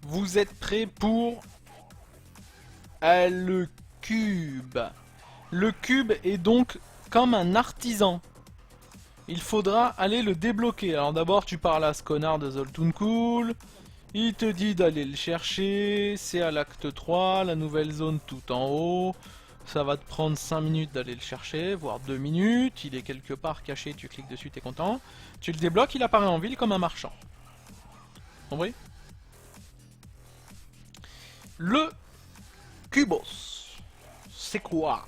Vous êtes prêts pour le cube. Le cube est donc comme un artisan. Il faudra aller le débloquer. Alors d'abord tu parles à ce connard de Zoltun. Il te dit d'aller le chercher. C'est à l'acte 3, la nouvelle zone tout en haut. Ça va te prendre 5 minutes d'aller le chercher, voire 2 minutes. Il est quelque part caché, tu cliques dessus, t'es content. Tu le débloques, il apparaît en ville comme un marchand. Compris? Le Cubos. C'est quoi?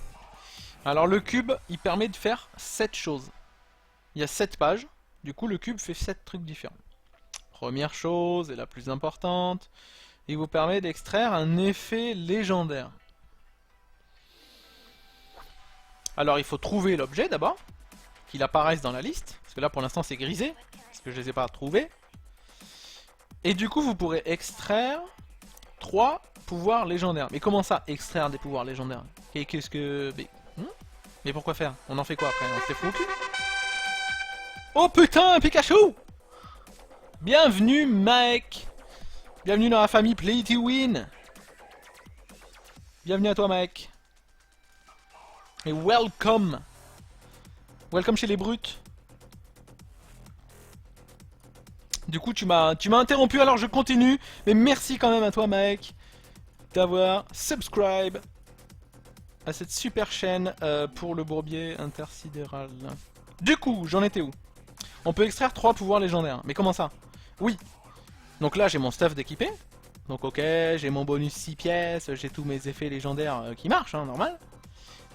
Alors le cube, il permet de faire 7 choses. Il y a 7 pages, du coup le cube fait 7 trucs différents. Première chose, et la plus importante, il vous permet d'extraire un effet légendaire. Alors il faut trouver l'objet d'abord, qu'il apparaisse dans la liste, parce que là pour l'instant c'est grisé, parce que je ne les ai pas trouvés. Et du coup vous pourrez extraire 3 pouvoirs légendaires. Mais comment ça, extraire des pouvoirs légendaires? Et qu'est-ce que... Mais pourquoi faire? On en fait quoi après? On se fait fou au cul? Oh putain, Pikachu! Bienvenue Mike! Bienvenue dans la famille Play to Win! Bienvenue à toi Mike! Et welcome! Welcome chez les brutes! Du coup tu m'as interrompu, alors je continue, mais merci quand même à toi Mike d'avoir subscribe à cette super chaîne pour le bourbier intersidéral. Du coup, j'en étais où? On peut extraire 3 pouvoirs légendaires, mais comment ça? Oui, donc là j'ai mon stuff d'équipé, donc ok, j'ai mon bonus 6 pièces, j'ai tous mes effets légendaires qui marchent, hein, normal.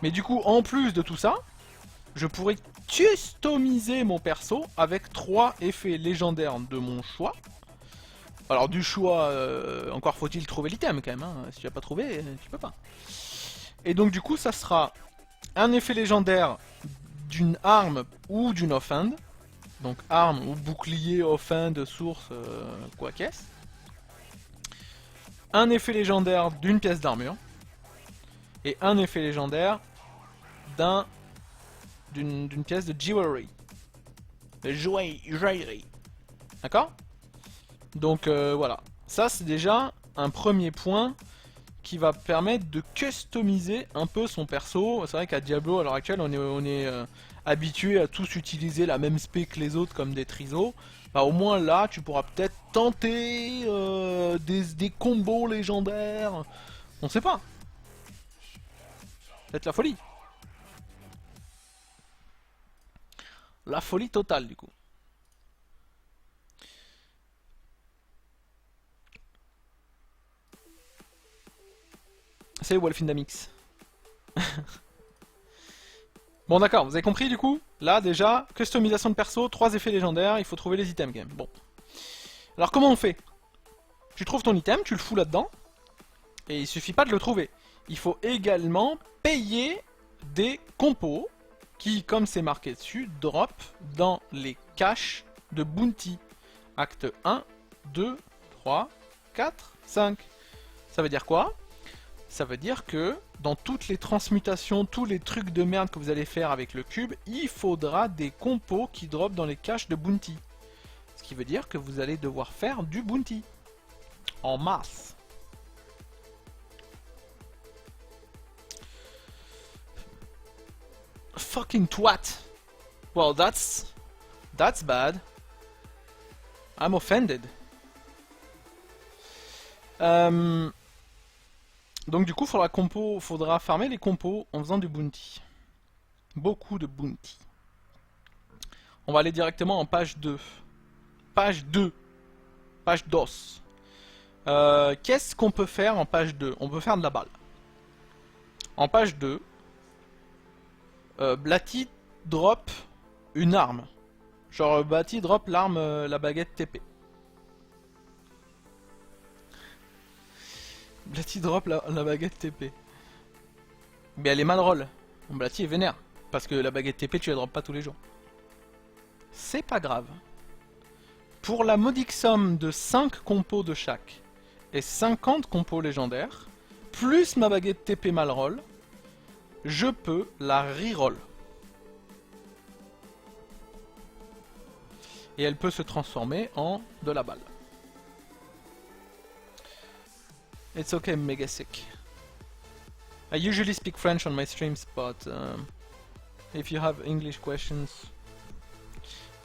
Mais du coup, en plus de tout ça, je pourrais customiser mon perso avec 3 effets légendaires de mon choix. Alors du choix, encore faut-il trouver l'item quand même, hein. Si tu n'as pas trouvé, tu peux pas. Et donc du coup ça sera un effet légendaire d'une arme ou d'une offhand. Donc arme ou bouclier, offhand, source, quoi qu'est-ce. Un effet légendaire d'une pièce d'armure. Et un effet légendaire d'une pièce de jewelry. De joaillerie. D'accord? Donc voilà. Ça c'est déjà un premier point qui va permettre de customiser un peu son perso. C'est vrai qu'à Diablo à l'heure actuelle on est habitué à tous utiliser la même spé que les autres comme des trisos. Bah au moins là tu pourras peut-être tenter des combos légendaires. On sait pas. Peut-être la folie. La folie totale du coup. C'est Wolfindamix. Bon d'accord, vous avez compris du coup? Là déjà, customisation de perso, 3 effets légendaires, il faut trouver les items quand même. Bon. Alors comment on fait? Tu trouves ton item, tu le fous là-dedans, et il suffit pas de le trouver. Il faut également payer des compos qui, comme c'est marqué dessus, drop dans les caches de Bounty. Acte 1, 2, 3, 4, 5. Ça veut dire quoi? Ça veut dire que dans toutes les transmutations, tous les trucs de merde que vous allez faire avec le cube, il faudra des compos qui drop dans les caches de Bounty. Ce qui veut dire que vous allez devoir faire du Bounty. En masse. Fucking twat. Well, that's bad. I'm offended. Donc du coup, faudra farmer les compos en faisant du bounty. Beaucoup de bounty. On va aller directement en page 2. Page 2. Page DOS. Qu'est-ce qu'on peut faire en page 2? On peut faire de la balle. En page 2, Blatty drop une arme. Genre Blatty drop l'arme, la baguette TP. Blatty drop la baguette TP. Mais elle est mal roll. Blatty est vénère. Parce que la baguette TP tu la drops pas tous les jours. C'est pas grave. Pour la modique somme de 5 compos de chaque et 50 compos légendaires, plus ma baguette TP mal roll, je peux la reroll. Et elle peut se transformer en de la balle. It's okay, mega sick. I usually speak French on my streams, but if you have English questions,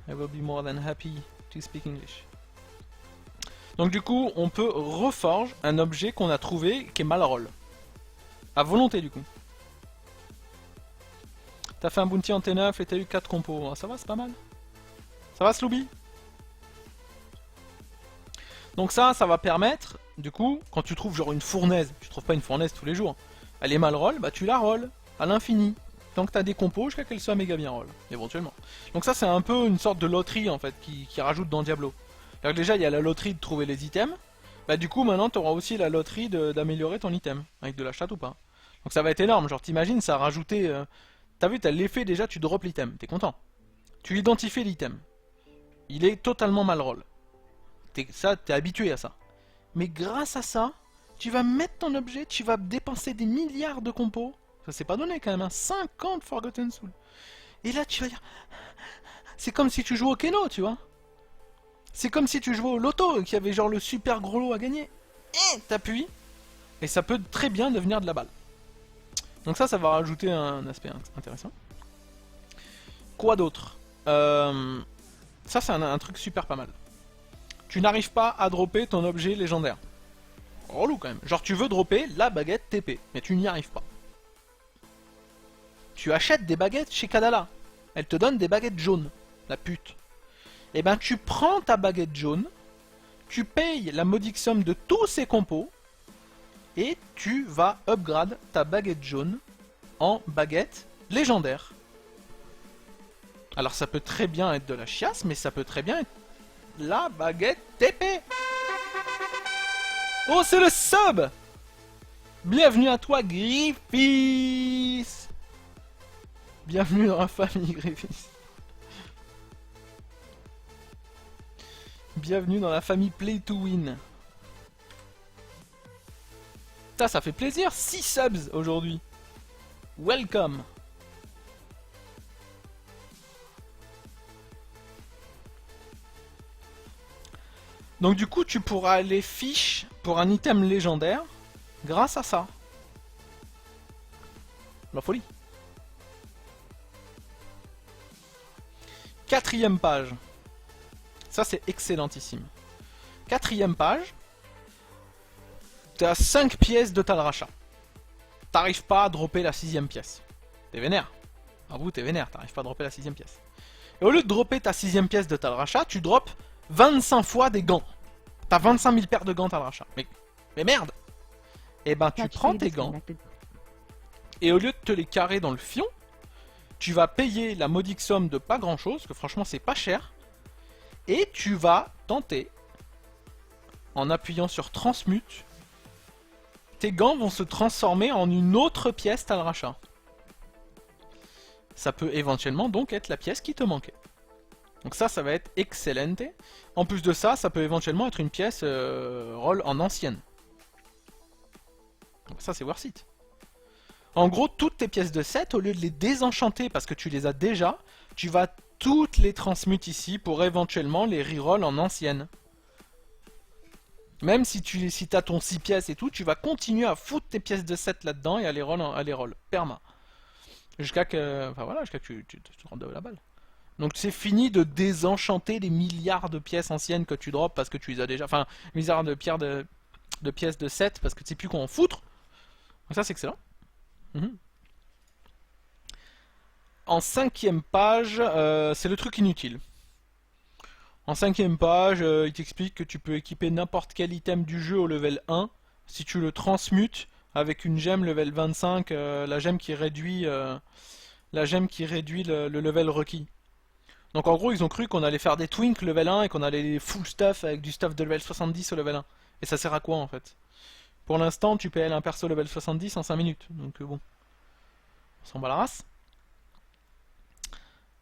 I will be more than happy to speak English. Donc du coup, on peut reforge un objet qu'on a trouvé qui est mal roll. À volonté du coup. T'as fait un bounty en T9 et t'as eu 4 compos. Ah, ça va, c'est pas mal. Ça va, Slooby? Donc ça va permettre, du coup, quand tu trouves genre une fournaise, tu trouves pas une fournaise tous les jours, elle est mal roll, bah tu la roll à l'infini. Tant que t'as des compos jusqu'à qu'elle soit méga bien roll, éventuellement. Donc ça c'est un peu une sorte de loterie en fait qui rajoute dans Diablo. Alors déjà il y a la loterie de trouver les items, bah du coup maintenant tu auras aussi la loterie d'améliorer ton item, avec de la chatte ou pas. Donc ça va être énorme, genre t'imagines ça a rajouté... T'as vu, t'as l'effet déjà, tu drops l'item, t'es content. Tu identifies l'item. Il est totalement mal roll. T'es habitué à ça. Mais grâce à ça, tu vas mettre ton objet, tu vas dépenser des milliards de compos. Ça s'est pas donné quand même, hein. 50 Forgotten Soul. Et là tu vas dire... C'est comme si tu jouais au Keno, tu vois. C'est comme si tu jouais au loto, qui avait genre le super gros lot à gagner. Et t'appuies, et ça peut très bien devenir de la balle. Donc ça va rajouter un aspect intéressant. Quoi d'autre? Ça c'est un truc super pas mal. Tu n'arrives pas à dropper ton objet légendaire. Relou quand même. Genre tu veux dropper la baguette TP, mais tu n'y arrives pas. Tu achètes des baguettes chez Kadala. Elle te donne des baguettes jaunes. La pute. Et ben tu prends ta baguette jaune, tu payes la modique somme de tous ces compos, et tu vas upgrade ta baguette jaune en baguette légendaire. Alors ça peut très bien être de la chiasse, mais ça peut très bien être la baguette TP. Oh, c'est le sub! Bienvenue à toi, Griffiths! Bienvenue dans la famille, Griffiths. Bienvenue dans la famille Play to Win. Ça fait plaisir, 6 subs aujourd'hui. Welcome. Donc du coup, tu pourras aller fiche pour un item légendaire grâce à ça. La folie. 4ème page. Ça c'est excellentissime. 4ème page. T'as 5 pièces de Talracha. T'arrives pas à dropper la 6ème pièce. T'es vénère. À vous, t'es vénère, t'arrives pas à dropper la 6ème pièce. Et au lieu de dropper ta 6ème pièce de Talracha, tu drops 25 fois des gants. T'as 25 000 paires de gants Talracha. Mais merde! Et ben tu prends tes gants, et au lieu de te les carrer dans le fion, tu vas payer la modique somme de pas grand chose, que franchement c'est pas cher, et tu vas tenter, en appuyant sur transmute, tes gants vont se transformer en une autre pièce Talracha. Ça peut éventuellement donc être la pièce qui te manquait. Donc ça va être excellente. En plus de ça, ça peut éventuellement être une pièce roll en ancienne. Donc ça c'est worth it. En gros, toutes tes pièces de 7, au lieu de les désenchanter parce que tu les as déjà, tu vas toutes les transmute ici pour éventuellement les reroll en ancienne. Même si tu as ton 6 pièces et tout, tu vas continuer à foutre tes pièces de 7 là-dedans et à les roll, perma. Jusqu'à que, enfin voilà, jusqu'à que tu te rendes la balle. Donc c'est fini de désenchanter les milliards de pièces anciennes que tu drops parce que tu les as déjà. Enfin, milliards de pierres de pièces de 7 parce que tu sais plus quoi en foutre. Donc ça c'est excellent. En 5ème page, c'est le truc inutile. En 5ème page, il t'explique que tu peux équiper n'importe quel item du jeu au level 1 si tu le transmutes avec une gemme level 25, la gemme qui réduit, le level requis. Donc en gros, ils ont cru qu'on allait faire des twinks level 1 et qu'on allait les full stuff avec du stuff de level 70 au level 1. Et ça sert à quoi en fait? Pour l'instant, tu PL un perso level 70 en 5 minutes. Donc bon, on s'en bat la race.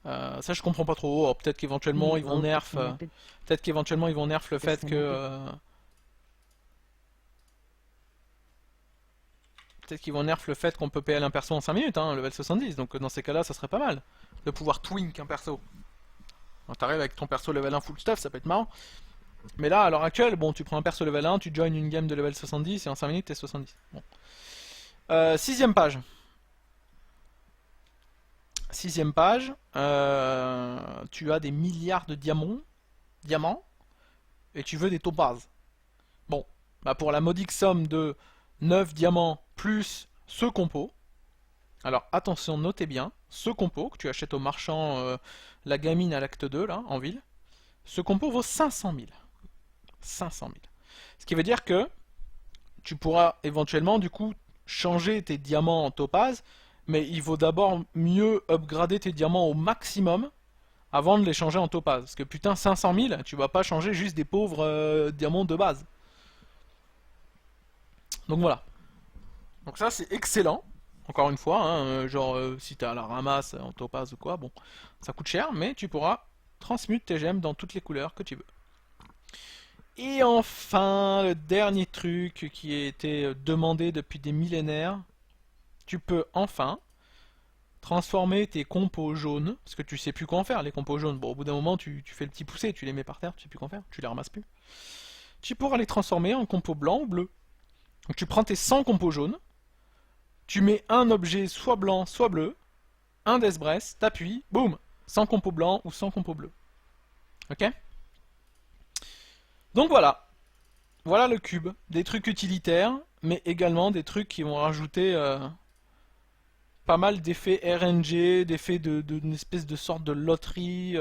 Ça je comprends pas trop. Oh, peut-être qu'éventuellement ils vont nerf. Peut-être qu'éventuellement ils vont nerf le fait que. Peut-être qu'ils vont nerf le fait qu'on peut PL un perso en 5 minutes, hein, level 70. Donc dans ces cas-là, ça serait pas mal de pouvoir twink un perso. Quand t'arrives avec ton perso level 1 full stuff, ça peut être marrant. Mais là, à l'heure actuelle, bon, tu prends un perso level 1, tu joins une game de level 70 et en 5 minutes t'es 70. Bon. Sixième page. Sixième page. Tu as des milliards de diamants, et tu veux des topazes. Bon, bah pour la modique somme de 9 diamants plus ce compo. Alors attention, notez bien, ce compo que tu achètes au marchand la gamine à l'acte 2, là, en ville, ce compo vaut 500 000. 500 000. Ce qui veut dire que tu pourras éventuellement, du coup, changer tes diamants en topaz, mais il vaut d'abord mieux upgrader tes diamants au maximum avant de les changer en topaz. Parce que putain, 500 000, tu vas pas changer juste des pauvres diamants de base. Donc voilà. Donc ça, c'est excellent. Encore une fois, hein, genre si t'es à la ramasse en topaz ou quoi, bon, ça coûte cher, mais tu pourras transmute tes gemmes dans toutes les couleurs que tu veux. Et enfin, le dernier truc qui a été demandé depuis des millénaires, tu peux enfin transformer tes compos jaunes, parce que tu sais plus quoi en faire, les compos jaunes. Bon, au bout d'un moment, tu fais le petit poussé, tu les mets par terre, tu sais plus quoi en faire, tu les ramasses plus. Tu pourras les transformer en compos blancs ou bleus. Donc tu prends tes 100 compos jaunes, tu mets un objet soit blanc, soit bleu, un Death Breath, t'appuies, boum, 100 compos blancs ou 100 compos bleus. Ok? Donc voilà. Voilà le cube. Des trucs utilitaires, mais également des trucs qui vont rajouter pas mal d'effets RNG, d'effets d'une espèce de sorte de loterie,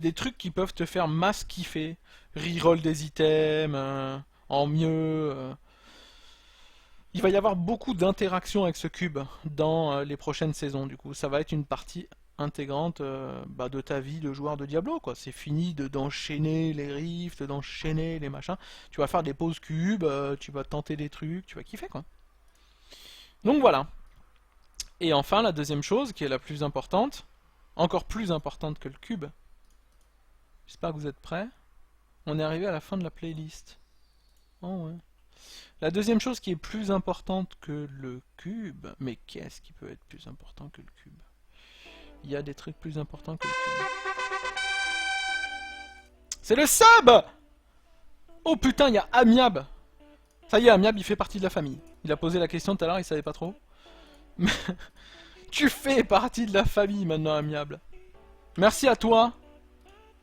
des trucs qui peuvent te faire masse kiffer. Reroll des items, en mieux. Il va y avoir beaucoup d'interactions avec ce cube dans les prochaines saisons. Du coup, ça va être une partie intégrante de ta vie de joueur de Diablo, quoi. C'est fini d'enchaîner les rifts, d'enchaîner les machins. Tu vas faire des pauses cubes, tu vas tenter des trucs, tu vas kiffer, quoi. Donc voilà. Et enfin, la deuxième chose, qui est la plus importante, encore plus importante que le cube. J'espère que vous êtes prêts. On est arrivé à la fin de la playlist. Oh ouais. La deuxième chose qui est plus importante que le cube, mais qu'est-ce qui peut être plus important que le cube? Il y a des trucs plus importants que le cube. C'est le sub! Oh putain, il y a Amiab! Ça y est, Amiab, il fait partie de la famille. Il a posé la question tout à l'heure, il savait pas trop. Tu fais partie de la famille maintenant, Amiable. Merci à toi.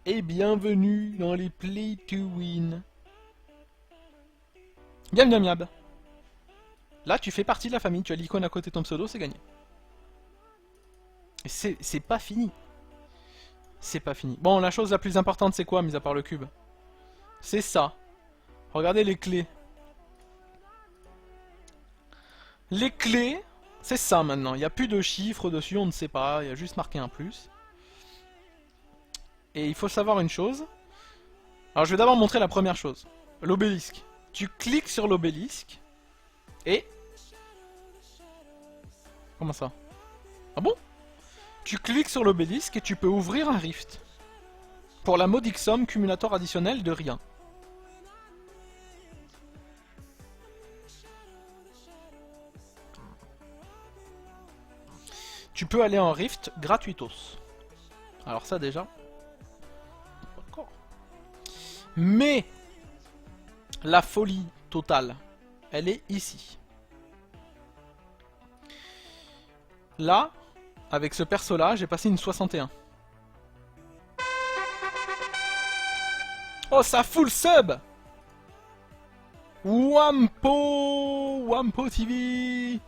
Et bienvenue dans les Play to Win. Bienvenue, Amiable. Là, tu fais partie de la famille. Tu as l'icône à côté de ton pseudo, c'est gagné. Et c'est pas fini. C'est pas fini. Bon, la chose la plus importante, c'est quoi, mis à part le cube? C'est ça. Regardez les clés. Les clés, c'est ça maintenant. Il n'y a plus de chiffres dessus, on ne sait pas. Il y a juste marqué un plus. Et il faut savoir une chose. Alors, je vais d'abord montrer la première chose. L'obélisque. Tu cliques sur l'obélisque. Et... Comment ça? Ah bon? Tu cliques sur l'obélisque et tu peux ouvrir un rift. Pour la modique somme cumulator additionnelle de rien. Tu peux aller en rift gratuitos. Alors ça déjà. D'accord. Mais la folie totale, elle est ici. Là, avec ce perso-là, j'ai passé une 61. Oh, ça full sub! Wampo TV.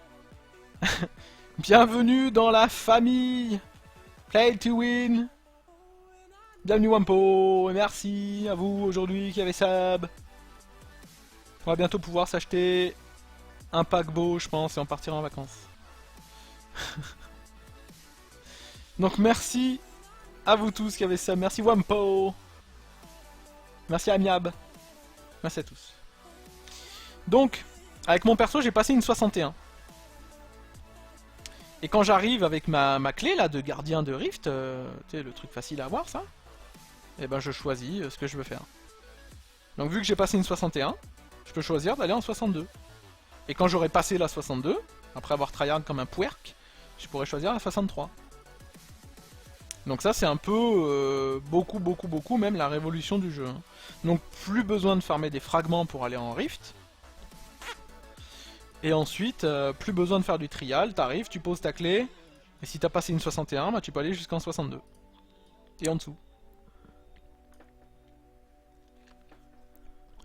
Bienvenue dans la famille Play to Win. Bienvenue Wampo, et merci à vous aujourd'hui qui avez sub. On va bientôt pouvoir s'acheter un paquebot, je pense, et en partir en vacances. Donc merci à vous tous qui avez sub. Merci Wampo. Merci Amiab. Merci à tous. Donc, avec mon perso, j'ai passé une 61. Et quand j'arrive avec ma clé là de gardien de Rift, tu sais, le truc facile à avoir ça, et ben je choisis ce que je veux faire. Donc vu que j'ai passé une 61, je peux choisir d'aller en 62. Et quand j'aurai passé la 62, après avoir tryhard comme un puerk, je pourrais choisir la 63. Donc ça c'est un peu beaucoup même la révolution du jeu. Hein. Donc plus besoin de farmer des fragments pour aller en Rift. Et ensuite, plus besoin de faire du trial, t'arrives, tu poses ta clé, et si t'as passé une 61, bah tu peux aller jusqu'en 62. Et en dessous.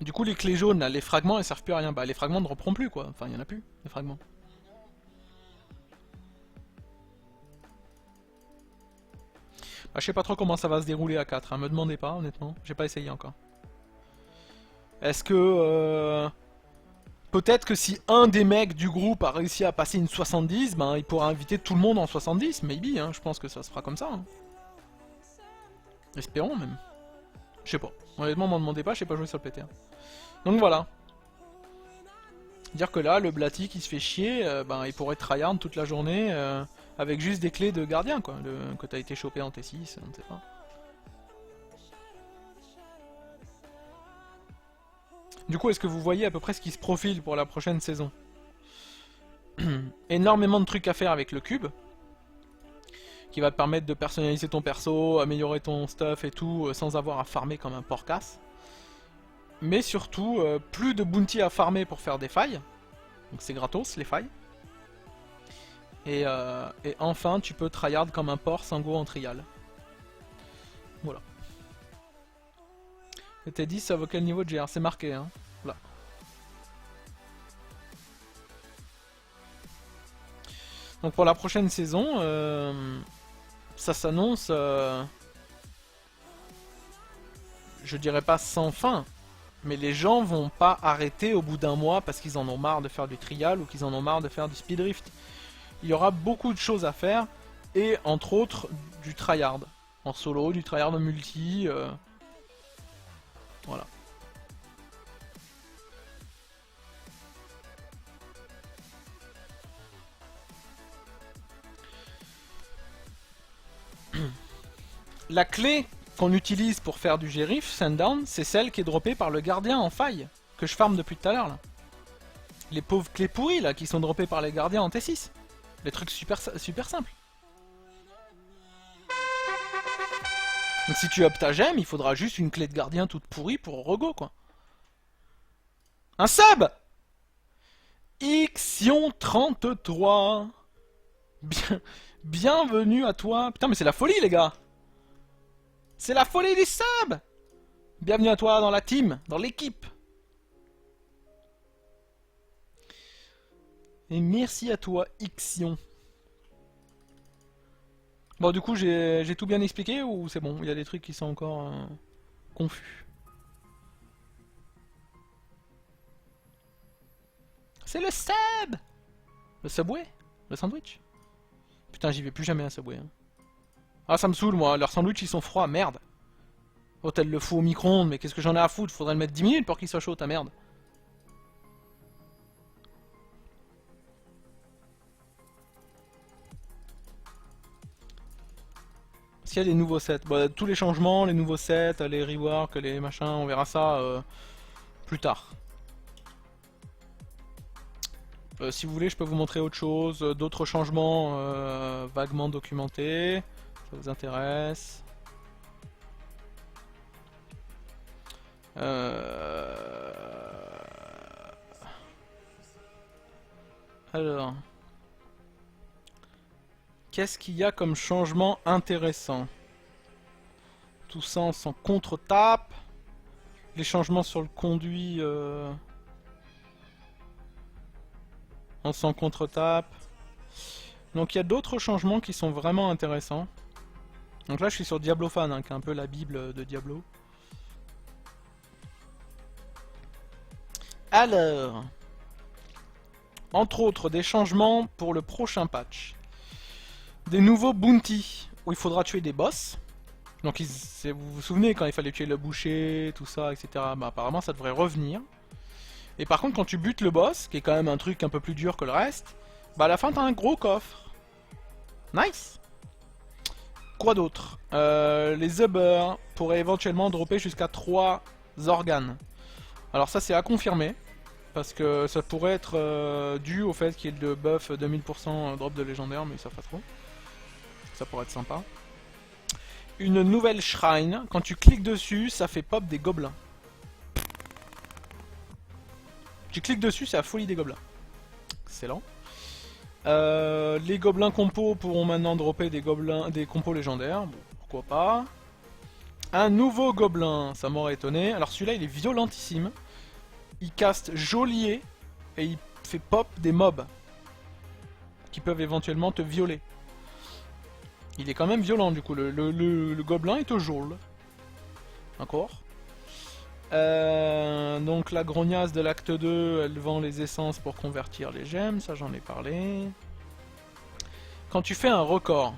Du coup les clés jaunes, là, les fragments elles servent plus à rien. Bah les fragments ne reprendront plus quoi, enfin il y en a plus, les fragments. Bah, je sais pas trop comment ça va se dérouler à 4, hein. Me demandez pas honnêtement, j'ai pas essayé encore. Est-ce que... Peut-être que si un des mecs du groupe a réussi à passer une 70, ben il pourra inviter tout le monde en 70, maybe, hein, je pense que ça se fera comme ça. Hein. Espérons même. Je sais pas. Honnêtement, m'en demandez pas, je sais pas jouer sur le PT. Donc voilà. Dire que là, le Blatty qui se fait chier, ben il pourrait tryhard toute la journée avec juste des clés de gardien, quoi. Que t'as été chopé en T6, on ne sait pas. Du coup, est-ce que vous voyez à peu près ce qui se profile pour la prochaine saison? Énormément de trucs à faire avec le cube, qui va te permettre de personnaliser ton perso, améliorer ton stuff et tout, sans avoir à farmer comme un porcasse. Mais surtout, plus de bounty à farmer pour faire des failles. Donc c'est gratos, les failles. Et enfin, tu peux tryhard comme un porc sans go en trial. Voilà. Et t'es dit, ça vaut quel niveau de GR? C'est marqué, hein. Là. Donc pour la prochaine saison, ça s'annonce, je dirais pas sans fin, mais les gens vont pas arrêter au bout d'un mois parce qu'ils en ont marre de faire du trial ou qu'ils en ont marre de faire du speedrift. Il y aura beaucoup de choses à faire, et entre autres du tryhard. En solo, du tryhard en multi, voilà. La clé qu'on utilise pour faire du Gérif, Sundown, c'est celle qui est droppée par le gardien en faille, que je farme depuis tout à l'heure là. Les pauvres clés pourries là, qui sont droppées par les gardiens en T6. Les trucs super simples. Donc si tu up ta gemme, il faudra juste une clé de gardien toute pourrie pour rego quoi. Un sub Ixion33. Bienvenue à toi. Putain mais c'est la folie les gars. C'est la folie des subs. Bienvenue à toi dans la team, dans l'équipe. Et merci à toi Ixion. Bon du coup j'ai tout bien expliqué ou c'est bon? Il y a des trucs qui sont encore confus. C'est le sub. Le Subway. Le sandwich. Putain j'y vais plus jamais à Subway. Hein. Ah ça me saoule moi, leurs sandwichs ils sont froids, merde. Hôtel le fou au micro-ondes, mais qu'est-ce que j'en ai à foutre? Faudrait le mettre 10 minutes pour qu'il soit chaud ta merde. S'il y a des nouveaux sets, bon, tous les changements, les nouveaux sets, les reworks, les machins, on verra ça plus tard. Si vous voulez, je peux vous montrer autre chose, d'autres changements vaguement documentés. Ça vous intéresse? Alors... Qu'est-ce qu'il y a comme changement intéressant? Tout ça en s'en contre-tape. Les changements sur le conduit... On s'en contre-tape. Donc il y a d'autres changements qui sont vraiment intéressants. Donc là je suis sur Diablo Fan, hein, qui est un peu la bible de Diablo. Alors... Entre autres, des changements pour le prochain patch. Des nouveaux bounty, où il faudra tuer des boss. Donc vous vous souvenez quand il fallait tuer le boucher, tout ça, etc. Bah apparemment ça devrait revenir. Et par contre quand tu butes le boss, qui est quand même un truc un peu plus dur que le reste, bah à la fin t'as un gros coffre. Nice. Quoi d'autre? Les Uber pourraient éventuellement dropper jusqu'à 3 organes. Alors ça c'est à confirmer. Parce que ça pourrait être dû au fait qu'il y ait le buff 2000% drop de légendaire, mais ça fait trop. Ça pourrait être sympa. une nouvelle shrine. Quand tu cliques dessus, ça fait pop des gobelins. Tu cliques dessus, c'est la folie des gobelins. Excellent. Les gobelins compos pourront maintenant dropper des compos légendaires. Bon, pourquoi pas. Un nouveau gobelin, ça m'aurait étonné. Alors celui-là, il est violentissime. Il caste geôlier et il fait pop des mobs qui peuvent éventuellement te violer. Il est quand même violent du coup. Le gobelin est au geôle. D'accord. Donc la grognasse de l'acte 2, elle vend les essences pour convertir les gemmes, ça j'en ai parlé. Quand tu fais un record,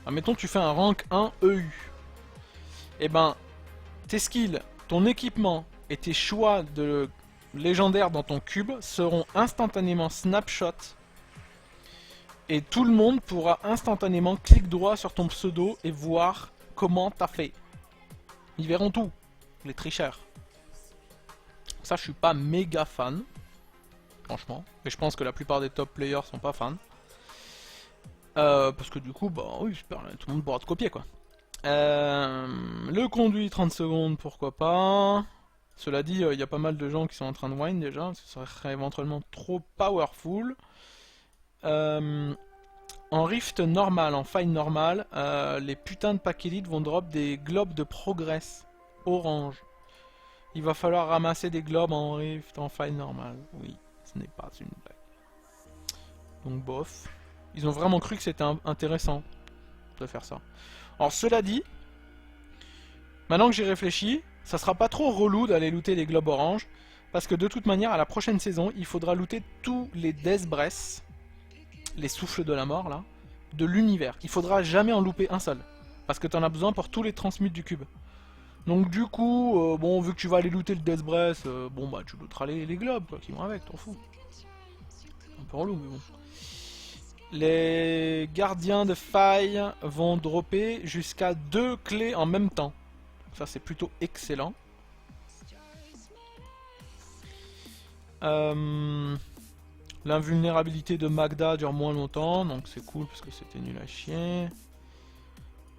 admettons tu fais un rank 1 EU, et ben tes skills, ton équipement et tes choix de légendaires dans ton cube seront instantanément snapshot et tout le monde pourra instantanément clic droit sur ton pseudo et voir comment t'as fait. Ils verront tout, les tricheurs. Ça, je suis pas méga fan, franchement. Mais je pense que la plupart des top players sont pas fans. Parce que du coup, bah oui, super, tout le monde pourra te copier quoi. Le conduit 30 secondes, pourquoi pas. Cela dit, il y a pas mal de gens qui sont en train de whine déjà, parce que ça serait éventuellement trop powerful. En rift normal, en faille normale, les putains de packs élite vont drop des globes de progress orange. Il va falloir ramasser des globes en rift, en faille normale. Oui, ce n'est pas une blague. Donc bof. Ils ont vraiment cru que c'était intéressant de faire ça. Alors cela dit, maintenant que j'y réfléchis, ça sera pas trop relou d'aller looter les globes orange, parce que de toute manière, à la prochaine saison, il faudra looter tous les Death Breath, les souffles de la mort là, de l'univers. Il faudra jamais en louper un seul, parce que tu en as besoin pour tous les transmutes du cube. Donc du coup, bon, vu que tu vas aller looter le Death Breath, bon bah tu looteras les globes quoi, qui vont avec, t'en fous. Un peu relou, mais bon. Les gardiens de faille vont dropper jusqu'à 2 clés en même temps. Ça c'est plutôt excellent. L'invulnérabilité de Magda dure moins longtemps, donc c'est cool parce que c'était nul à chier.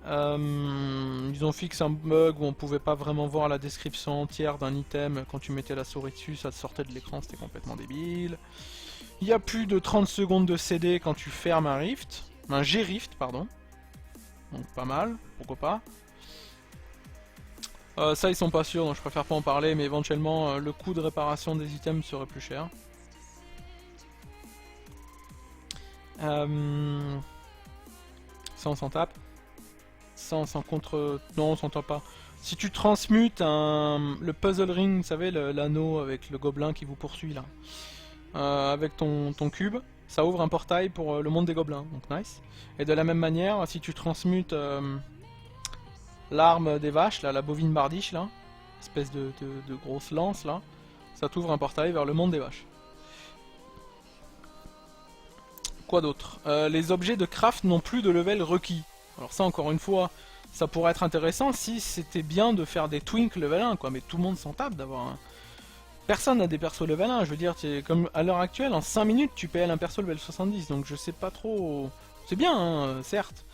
Ils ont fixé un bug où on pouvait pas vraiment voir la description entière d'un item. Quand tu mettais la souris dessus, ça te sortait de l'écran, c'était complètement débile. Il y a plus de 30 secondes de CD quand tu fermes un rift. Un G-rift, pardon. Donc pas mal, pourquoi pas. Ça ils sont pas sûrs, donc je préfère pas en parler, mais éventuellement le coût de réparation des items serait plus cher. Ça on s'en tape. Ça on s'en contre... Non on s'en tape pas. Si tu transmutes le puzzle ring, vous savez l'anneau avec le gobelin qui vous poursuit là. Avec ton cube, ça ouvre un portail pour le monde des gobelins, donc nice. Et de la même manière, si tu transmutes l'arme des vaches, là, la bovine bardiche, là, espèce de grosse lance, là, ça t'ouvre un portail vers le monde des vaches. Quoi d'autre? Les objets de craft n'ont plus de level requis. Alors ça, encore une fois, ça pourrait être intéressant si c'était bien de faire des twinks level 1, quoi, mais tout le monde s'en tape d'avoir un... Personne n'a des persos level 1, je veux dire, comme à l'heure actuelle, en 5 minutes tu PL un perso level 70, donc je sais pas trop... C'est bien, hein, certes,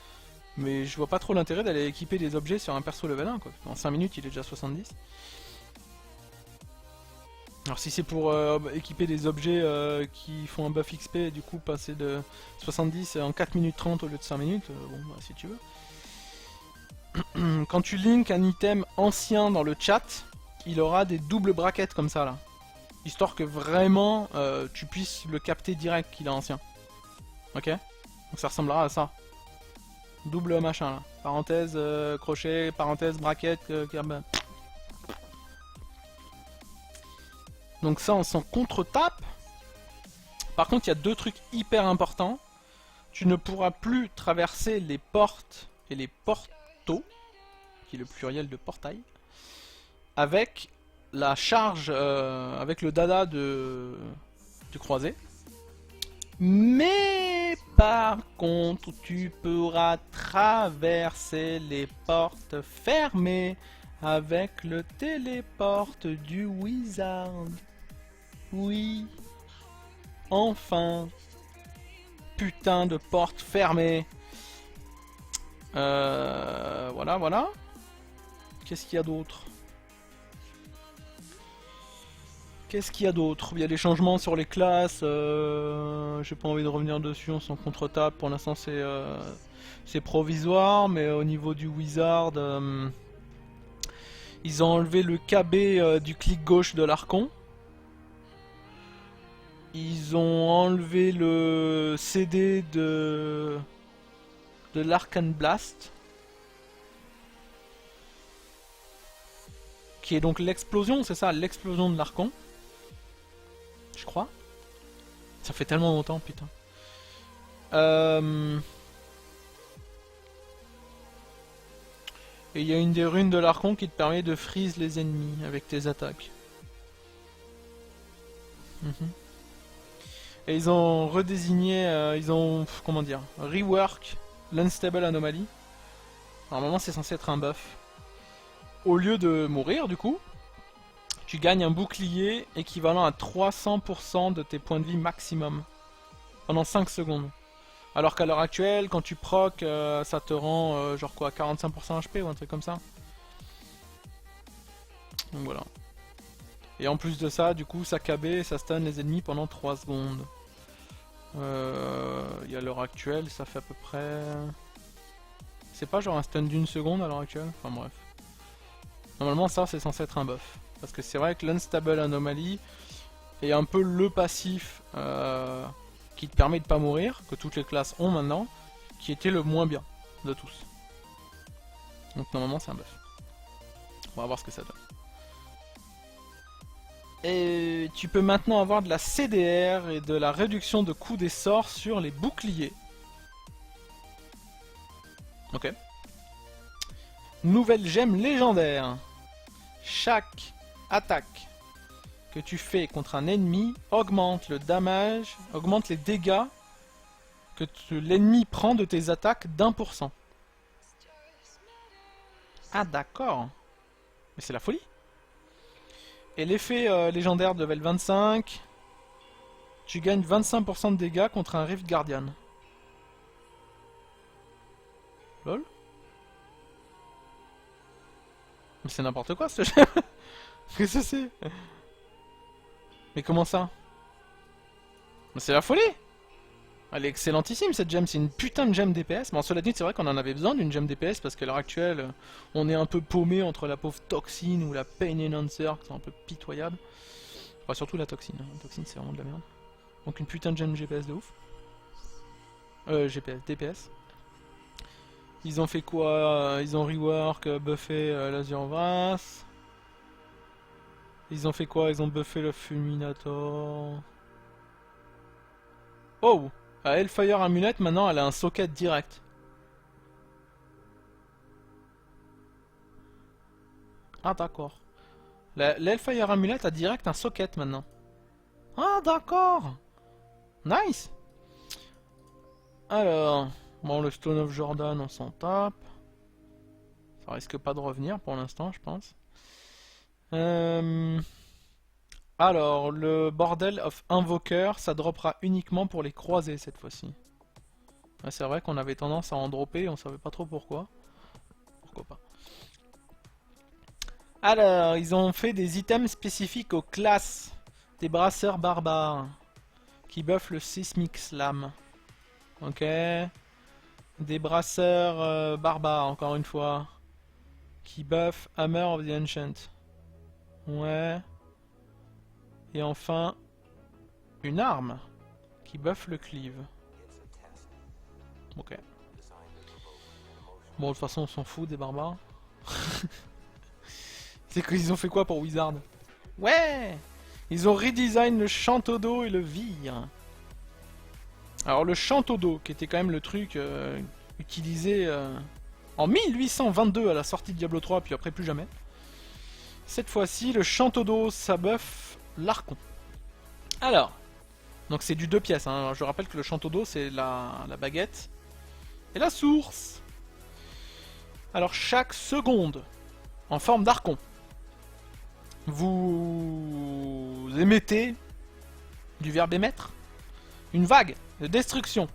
mais je vois pas trop l'intérêt d'aller équiper des objets sur un perso level 1, quoi. En 5 minutes il est déjà 70. Alors si c'est pour équiper des objets qui font un buff XP et du coup passer de 70 en 4 minutes 30 au lieu de 5 minutes, bon bah si tu veux. Quand tu links un item ancien dans le chat, il aura des doubles brackets comme ça là. Histoire que vraiment tu puisses le capter direct qu'il est ancien. Ok? Donc ça ressemblera à ça. Double machin là. Parenthèse, crochet, parenthèse, bracket, donc ça on s'en contre-tape. Par contre il y a deux trucs hyper importants. Tu ne pourras plus traverser les portes et les portos, qui est le pluriel de portail, avec la charge, avec le dada du croisé. Mais par contre, tu pourras traverser les portes fermées avec le téléporte du wizard. Oui. Enfin. Putain de porte fermée. Voilà, voilà. Qu'est-ce qu'il y a d'autre? Qu'est-ce qu'il y a d'autre? Il y a des changements sur les classes. J'ai pas envie de revenir dessus, on s'en contre-tape. Pour l'instant, c'est provisoire, mais au niveau du wizard, ils ont enlevé le KB du clic gauche de l'archon. Ils ont enlevé le CD de l'Arcane Blast, qui est donc l'explosion, c'est ça, l'explosion de l'archon. Je crois. Ça fait tellement longtemps, putain. Et il y a une des runes de l'archon qui te permet de freeze les ennemis avec tes attaques. Et ils ont redésigné, ils ont, comment dire, rework l'Unstable Anomaly. Normalement c'est censé être un buff. Au lieu de mourir du coup, tu gagnes un bouclier équivalent à 300% de tes points de vie maximum. Pendant 5 secondes. Alors qu'à l'heure actuelle, quand tu proc, ça te rend genre quoi, 45% HP ou un truc comme ça. Donc voilà. Et en plus de ça, du coup, ça KB et ça stun les ennemis pendant 3 secondes. Et à l'heure actuelle, ça fait à peu près... C'est pas genre un stun d'une seconde à l'heure actuelle? Enfin bref. Normalement ça c'est censé être un buff. Parce que c'est vrai que l'Unstable Anomaly est un peu le passif qui te permet de pas mourir, que toutes les classes ont maintenant, qui était le moins bien de tous. Donc normalement c'est un buff. On va voir ce que ça donne. Et tu peux maintenant avoir de la CDR et de la réduction de coût des sorts sur les boucliers. Ok. Nouvelle gemme légendaire. Chaque attaque que tu fais contre un ennemi augmente le damage, augmente les dégâts que l'ennemi prend de tes attaques d'1%. Ah d'accord. Mais c'est la folie. Et l'effet légendaire de level 25, tu gagnes 25% de dégâts contre un Rift Guardian. Lol. Mais c'est n'importe quoi ce jeu. Qu'est-ce que c'est? Mais comment ça? Mais c'est la folie. Elle est excellentissime cette gemme, c'est une putain de gemme DPS. Bon, cela dit, c'est vrai qu'on en avait besoin d'une gemme DPS parce qu'à l'heure actuelle, on est un peu paumé entre la pauvre Toxine ou la Pain Enhancer qui sont un peu pitoyables. Enfin, surtout la Toxine. La Toxine, c'est vraiment de la merde. Donc, une putain de gemme GPS de ouf. GPS, DPS. Ils ont fait quoi? Ils ont rework, buffé l'Azurvas. Ils ont fait quoi? Ils ont buffé le Fulminator. Oh! La Hellfire Amulet, maintenant, elle a un socket direct. Ah, d'accord. L'Hellfire Amulet a direct un socket, maintenant. Ah, d'accord! Nice! Alors... Bon, le Stone of Jordan, on s'en tape. Ça risque pas de revenir pour l'instant, je pense. Alors, le Bordel of Invoker, ça droppera uniquement pour les croisés cette fois-ci. Ouais, c'est vrai qu'on avait tendance à en dropper, on savait pas trop pourquoi. Pourquoi pas. Alors, ils ont fait des items spécifiques aux classes des brasseurs barbares qui buffent le Seismic Slam. Ok. Des brasseurs barbares, encore une fois, qui buffent Hammer of the Ancient. Ouais. Et enfin, une arme qui buff le cleave. Ok. Bon, de toute façon, on s'en fout des barbares. C'est qu'ils ont fait quoi pour Wizard? Ouais! Ils ont redesign le Chantodo et le Vire. Alors, le Chantodo, qui était quand même le truc utilisé en 1822 à la sortie de Diablo 3, puis après plus jamais. Cette fois-ci, le Chantodo, ça buff l'Archon. Alors, donc c'est du 2 pièces. Hein. Alors, je rappelle que le Chantodo, c'est la baguette et la source. Alors, chaque seconde, en forme d'Archon, vous émettez du verbe émettre une vague de destruction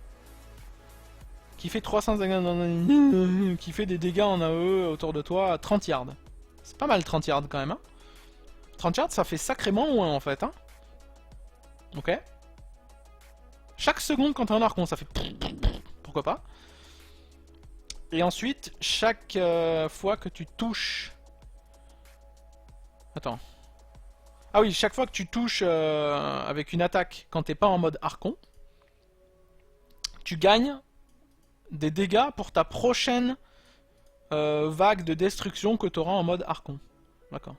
qui fait 300 qui fait des dégâts en AE autour de toi à 30 yards. C'est pas mal 30 yards quand même, hein. 30 yards, ça fait sacrément loin en fait, hein. Ok. Chaque seconde quand t'es en archon, ça fait... Pourquoi pas. Et ensuite, chaque fois que tu touches... Attends. Ah oui, chaque fois que tu touches avec une attaque quand t'es pas en mode archon, tu gagnes des dégâts pour ta prochaine vague de destruction que tu auras en mode archon. D'accord.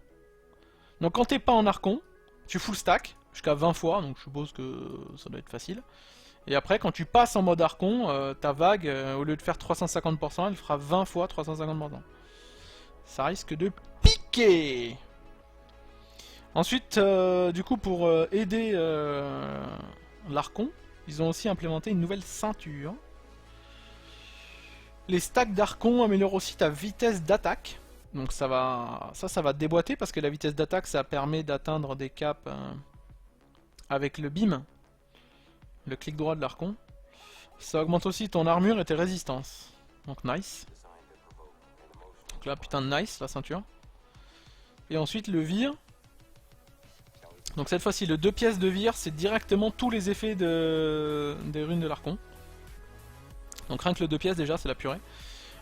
Donc quand t'es pas en archon, tu full stack jusqu'à 20 fois, donc je suppose que ça doit être facile. Et après, quand tu passes en mode archon, ta vague, au lieu de faire 350%, elle fera 20 fois 350%. Ça risque de piquer. Ensuite, du coup, pour aider l'archon, ils ont aussi implémenté une nouvelle ceinture. Les stacks d'archon améliorent aussi ta vitesse d'attaque. Donc ça va déboîter parce que la vitesse d'attaque, ça permet d'atteindre des caps avec le beam, le clic droit de l'archon. Ça augmente aussi ton armure et tes résistances. Donc nice. Donc là, putain de nice, la ceinture. Et ensuite, le vire. Donc cette fois-ci, le 2 pièces de vire, c'est directement tous les effets des runes de l'archon. Donc rien que le 2 pièces déjà, c'est la purée.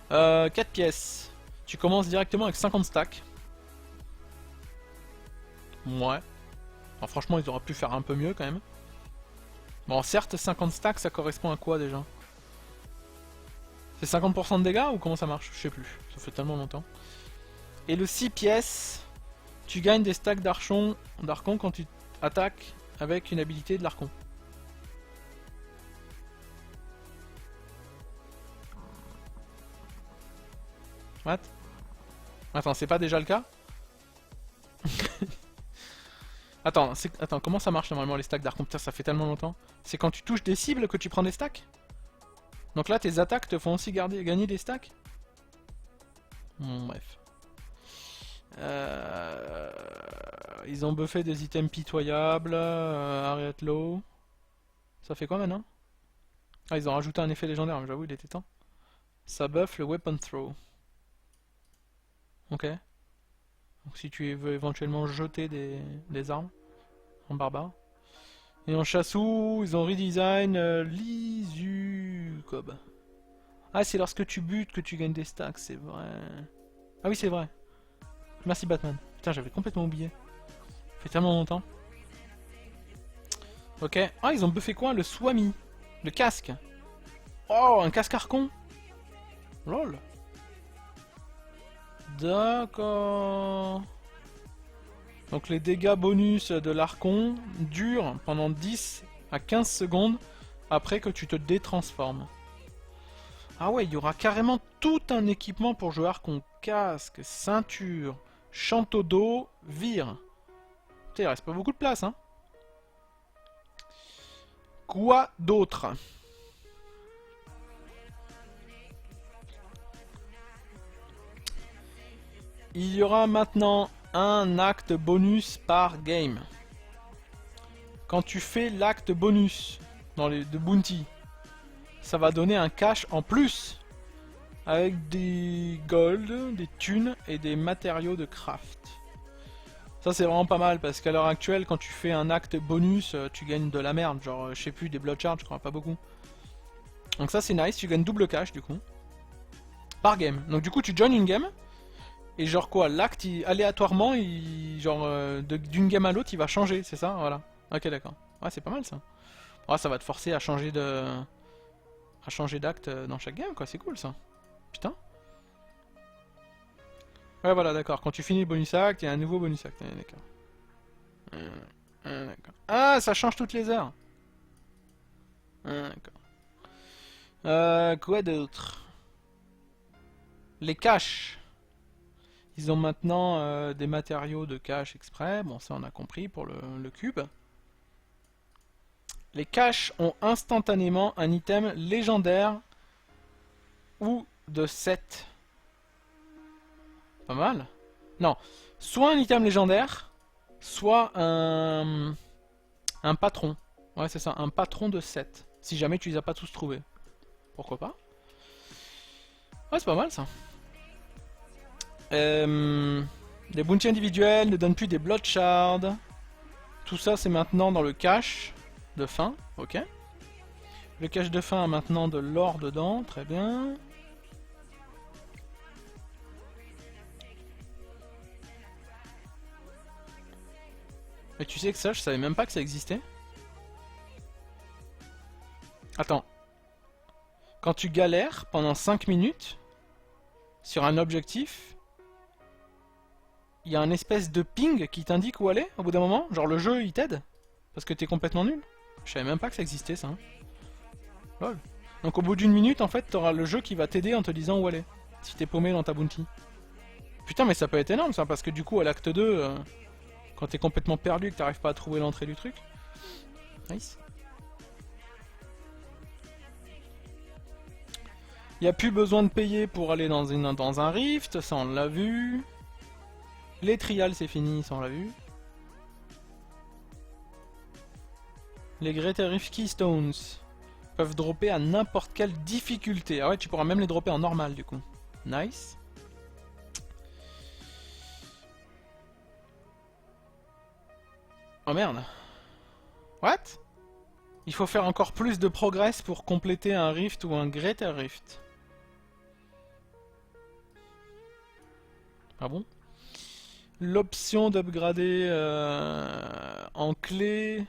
4 pièces. Tu commences directement avec 50 stacks. Ouais. Enfin, franchement, ils auraient pu faire un peu mieux quand même. Bon, certes, 50 stacks, ça correspond à quoi déjà? C'est 50% de dégâts ou comment ça marche? Je sais plus. Ça fait tellement longtemps. Et le 6 pièces, tu gagnes des stacks d'archon quand tu attaques avec une habilité de l'archon. What? Attends, c'est pas déjà le cas? Attends, comment ça marche normalement les stacks d'archon? Putain, ça fait tellement longtemps. C'est quand tu touches des cibles que tu prends des stacks? Donc là, tes attaques te font aussi gagner des stacks? Bon, bref. Ils ont buffé des items pitoyables, Harriet Low. Ça fait quoi maintenant? Ah, ils ont rajouté un effet légendaire, mais j'avoue, il était temps. Ça buff le weapon throw. Ok. Donc si tu veux éventuellement jeter des armes en barbare. Et en chassou, ils ont redesign l'Izukob. Ah, c'est lorsque tu butes que tu gagnes des stacks, c'est vrai. Ah oui, c'est vrai. Merci Batman. Putain, j'avais complètement oublié. Ça fait tellement longtemps. Ok. Ah, ils ont buffé quoi? Le Swami. Le casque. Oh, un casque archon. Lol. D'accord. Donc les dégâts bonus de l'archon durent pendant 10 à 15 secondes après que tu te détransformes. Ah ouais, il y aura carrément tout un équipement pour jouer archon. Casque, ceinture, chanteau d'eau, vire. Putain, il reste pas beaucoup de place, hein. Quoi d'autre? Il y aura maintenant un acte bonus par game. Quand tu fais l'acte bonus de Bounty, ça va donner un cash en plus avec des gold, des thunes et des matériaux de craft. Ça c'est vraiment pas mal parce qu'à l'heure actuelle quand tu fais un acte bonus tu gagnes de la merde, genre je sais plus, des blood charge, je crois, pas beaucoup. Donc ça c'est nice, tu gagnes double cash du coup. Par game. Donc du coup tu joins une game. Et genre quoi, l'acte aléatoirement, genre d'une game à l'autre il va changer, c'est ça? Voilà. Ok d'accord. Ouais c'est pas mal ça. Ouais, ça va te forcer à changer d'acte dans chaque game quoi, c'est cool ça. Putain. Ouais voilà d'accord, quand tu finis le bonus acte, il y a un nouveau bonus acte, d'accord. D'accord. Ah ça change toutes les heures. D'accord. Quoi d'autre? Les caches. Ils ont maintenant des matériaux de cache exprès, bon ça on a compris pour le cube. Les caches ont instantanément un item légendaire ou de 7. Pas mal. Non, soit un item légendaire, soit un patron. Ouais c'est ça, un patron de 7. Si jamais tu les as pas tous trouvés. Pourquoi pas? Ouais, c'est pas mal ça. Les bounties individuels ne donnent plus des blood shards. Tout ça, c'est maintenant dans le cache de fin. Ok. Le cache de fin a maintenant de l'or dedans. Très bien. Mais tu sais que ça, je savais même pas que ça existait. Attends. Quand tu galères pendant 5 minutes sur un objectif, il y a un espèce de ping qui t'indique où aller au bout d'un moment. Genre le jeu il t'aide parce que t'es complètement nul. Je savais même pas que ça existait ça. Hein. Lol. Donc au bout d'une minute en fait t'auras le jeu qui va t'aider en te disant où aller. Si t'es paumé dans ta bounty. Putain mais ça peut être énorme ça parce que du coup à l'acte 2... quand t'es complètement perdu et que t'arrives pas à trouver l'entrée du truc. Nice. Il n'y a plus besoin de payer pour aller dans un rift, ça on l'a vu. Les trials c'est fini, ça on l'a vu. Les Greater Rift Keystones peuvent dropper à n'importe quelle difficulté. Ah ouais, tu pourras même les dropper en normal du coup. Nice. Oh merde. What? Il faut faire encore plus de progress pour compléter un rift ou un Greater Rift. Ah bon? L'option d'upgrader en clé...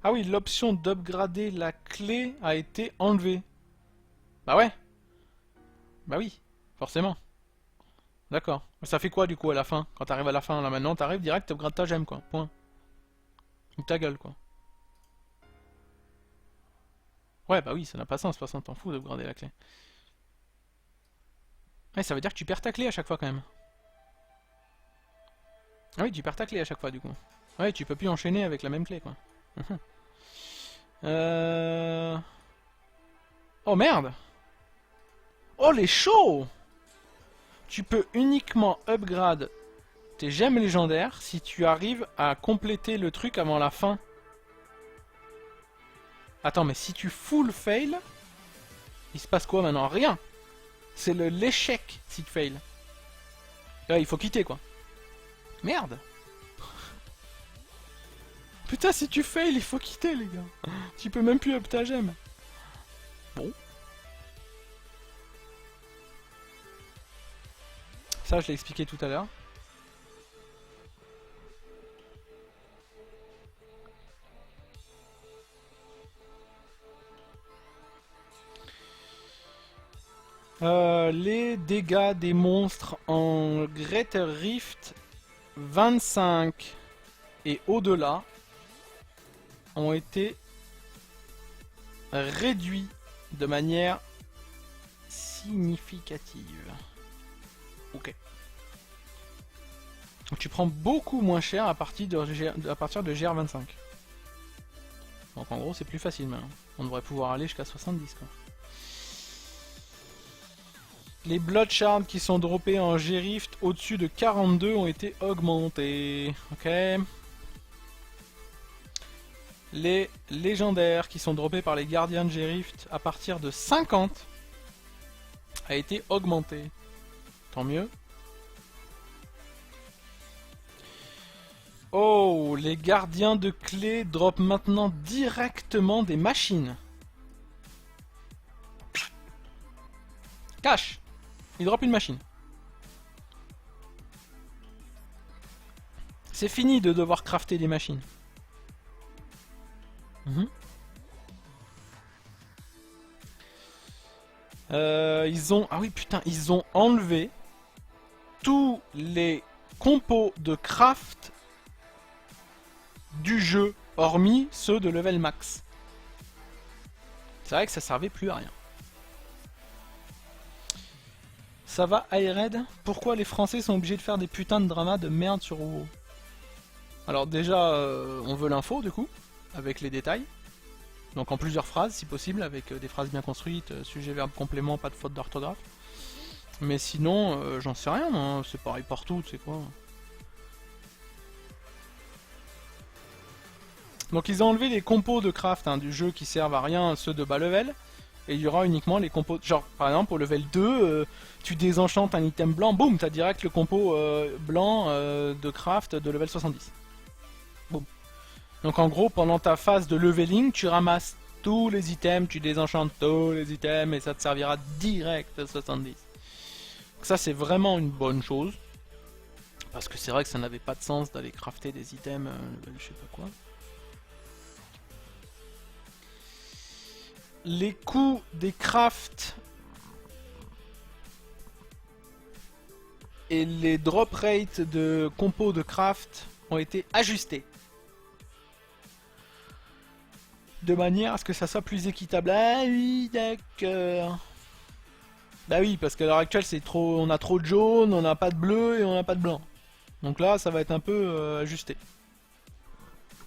Ah oui, l'option d'upgrader la clé a été enlevée. Bah ouais. Bah oui, forcément. D'accord. Ça fait quoi du coup à la fin? Quand t'arrives à la fin, là maintenant t'arrives direct, t'upgrades ta gemme quoi. Point. Ou ta gueule quoi. Ouais bah oui, ça n'a pas sens, de toute façon t'en fous d'upgrader la clé. Ouais, ça veut dire que tu perds ta clé à chaque fois quand même. Ah oui, tu perds ta clé à chaque fois du coup. Ouais, tu peux plus enchaîner avec la même clé quoi. Oh merde! Oh les chauds! Tu peux uniquement upgrade tes gemmes légendaires si tu arrives à compléter le truc avant la fin. Attends, mais si tu full fail, il se passe quoi maintenant? Rien! C'est l'échec si tu fail. Là, il faut quitter quoi. Merde! Putain, si tu fail, il faut quitter les gars. Tu peux même plus up ta gemme. Bon. Ça, je l'ai expliqué tout à l'heure. Les dégâts des monstres en Greater Rift 25 et au-delà ont été réduits de manière significative. Ok. Donc tu prends beaucoup moins cher à partir de GR25. Donc en gros c'est plus facile maintenant. On devrait pouvoir aller jusqu'à 70 quoi. Les Blood Shards qui sont droppés en G-Rift au-dessus de 42 ont été augmentés. Ok. Les légendaires qui sont droppés par les gardiens de G-Rift à partir de 50 a été augmenté. Tant mieux. Oh, les gardiens de clés droppent maintenant directement des machines. Cache. Il drop une machine. C'est fini de devoir crafter des machines. Ils ont... Ah oui putain, ils ont enlevé tous les compos de craft du jeu, hormis ceux de level max. C'est vrai que ça servait plus à rien. Ça va, Ired? Pourquoi les Français sont obligés de faire des putains de dramas de merde sur WoW? Alors déjà, on veut l'info du coup, avec les détails. Donc en plusieurs phrases si possible, avec des phrases bien construites, sujet, verbe, complément, pas de faute d'orthographe. Mais sinon, j'en sais rien, hein. C'est pareil partout, tu sais quoi. Donc ils ont enlevé les compos de craft hein, du jeu qui servent à rien, ceux de bas level. Et il y aura uniquement les compos... Genre, par exemple, au level 2, tu désenchantes un item blanc, boum, t'as direct le compo blanc de craft de level 70. Boum. Donc en gros, pendant ta phase de leveling, tu ramasses tous les items, tu désenchantes tous les items, et ça te servira direct à 70. Donc ça, c'est vraiment une bonne chose. Parce que c'est vrai que ça n'avait pas de sens d'aller crafter des items, level je sais pas quoi. Les coûts des crafts et les drop rates de compos de craft ont été ajustés. De manière à ce que ça soit plus équitable. Ah oui, d'accord. Bah oui, parce qu'à l'heure actuelle, c'est trop, on a trop de jaune, on n'a pas de bleu et on n'a pas de blanc. Donc là, ça va être un peu ajusté.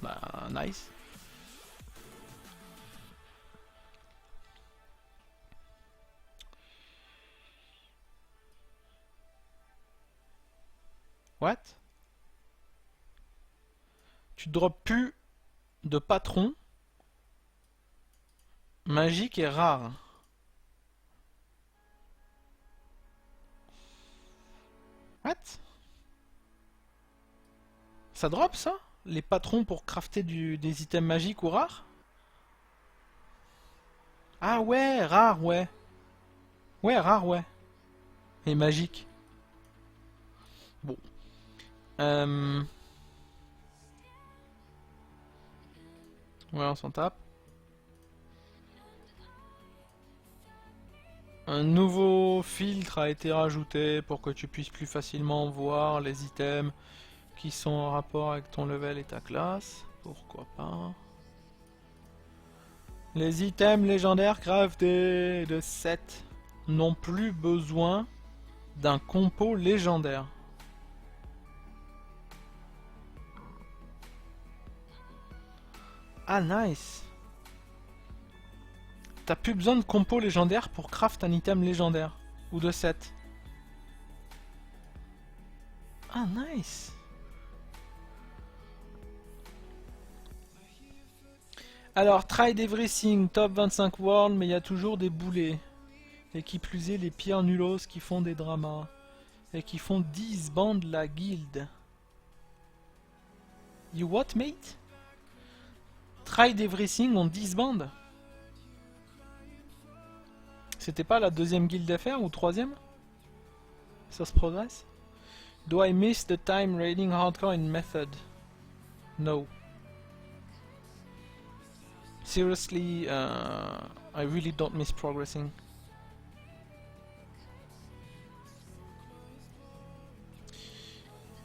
Bah, nice. What? Tu drops plus de patron magique et rare. What? Ça drop ça? Les patrons pour crafter des items magiques ou rares? Ah ouais, rare, ouais. Ouais, rare, ouais. Et magique. Bon. Ouais, on s'en tape. Un nouveau filtre a été rajouté pour que tu puisses plus facilement voir les items qui sont en rapport avec ton level et ta classe. Pourquoi pas. Les items légendaires craftés de 7 n'ont plus besoin d'un compo légendaire. Ah nice. T'as plus besoin de compo légendaire pour craft un item légendaire. Ou de 7. Ah nice. Alors, Tried Everything, top 25 world, mais il y a toujours des boulets. Et qui plus est, les pierres nullos qui font des dramas. Et qui font 10 bandes la guilde. You what, mate? Tried Everything en 10 bandes? C'était pas la deuxième guilde à faire ou troisième? Ça se progresse? Do I miss the time raiding hardcore in method? No. Seriously, I really don't miss progressing.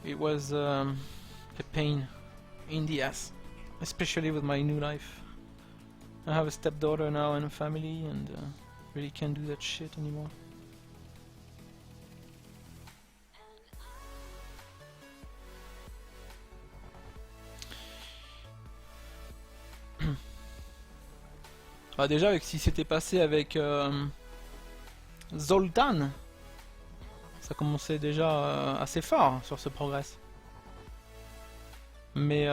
It was a pain in the ass, especially with my new life. I have a stepdaughter now and a family, and really can't do that shit anymore. Ah, déjà, avec ce qui s'était passé avec Zoltan, ça commençait déjà assez fort sur ce progress. Mais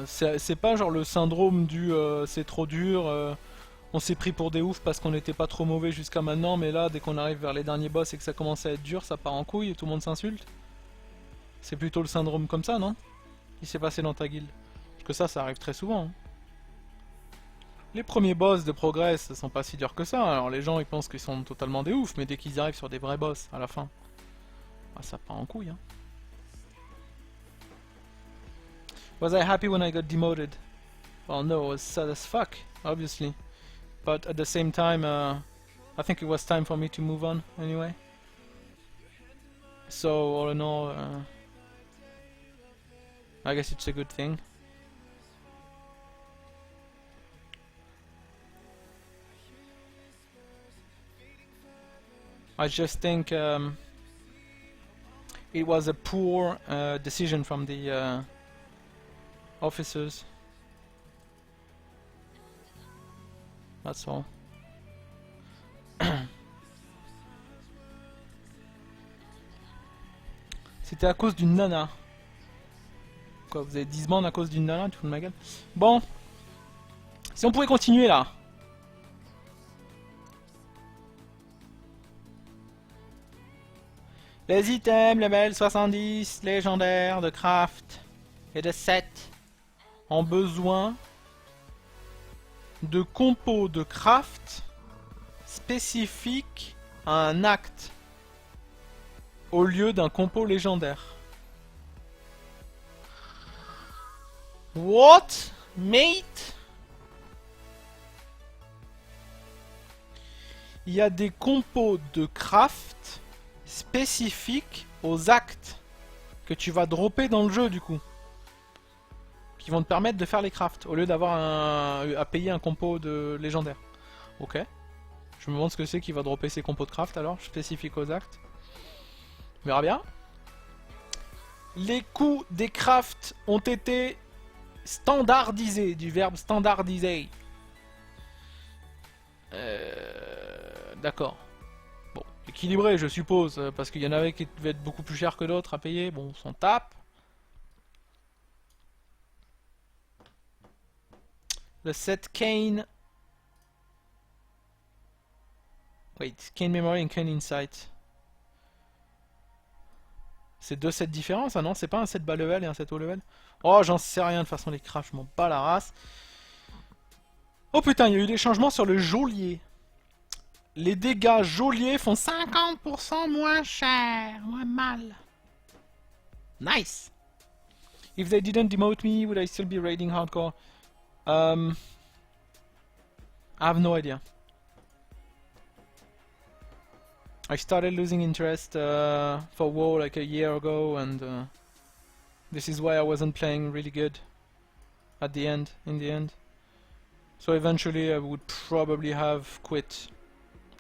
c'est pas genre le syndrome du c'est trop dur, on s'est pris pour des oufs parce qu'on n'était pas trop mauvais jusqu'à maintenant, mais là, dès qu'on arrive vers les derniers boss et que ça commence à être dur, ça part en couille et tout le monde s'insulte. C'est plutôt le syndrome comme ça, non? Qui s'est passé dans ta guilde. Parce que ça arrive très souvent. Hein. Les premiers boss de Progress sont pas si durs que ça, alors les gens ils pensent qu'ils sont totalement des oufs, mais dès qu'ils arrivent sur des vrais boss à la fin, bah, ça part en couille. Hein. Was I happy when I got demoted? Well no, I was sad as fuck, obviously. But at the same time, I think it was time for me to move on anyway. So all in all, I guess it's a good thing. I just think it was a poor decision from the officers. That's all. C'était à cause d'une nana. Quoi, vous avez 10 bandes à cause d'une nana, tu fous de ma gueule? Bon. Si on pouvait continuer là. Les items level 70 légendaires de craft et de set ont besoin de compos de craft spécifiques à un acte au lieu d'un compo légendaire. What, mate? Il y a des compos de craft spécifiques aux actes que tu vas dropper dans le jeu du coup, qui vont te permettre de faire les crafts au lieu d'avoir à payer un compo de légendaire. Ok. Je me demande ce que c'est qui va dropper ces compos de craft alors, spécifiques aux actes. On verra bien. Les coûts des crafts ont été standardisés, du verbe standardiser. D'accord. Bon, équilibré je suppose, parce qu'il y en avait qui devaient être beaucoup plus chers que d'autres à payer. Bon, on s'en tape. Le set Kane. Wait, Kane Memory and Kane Insight. C'est deux sets différents ça, non? C'est pas un set bas level et un set haut level? Oh, j'en sais rien de toute façon, les crafts, je m'en bats la race. Oh putain, il y a eu des changements sur le geôlier. Les dégâts geôliers font 50% moins cher, moins mal. Nice. If they didn't demote me, would I still be raiding hardcore? I have no idea. I started losing interest for WoW like a year ago, and this is why I wasn't playing really good at the end, in the end. So eventually I would probably have quit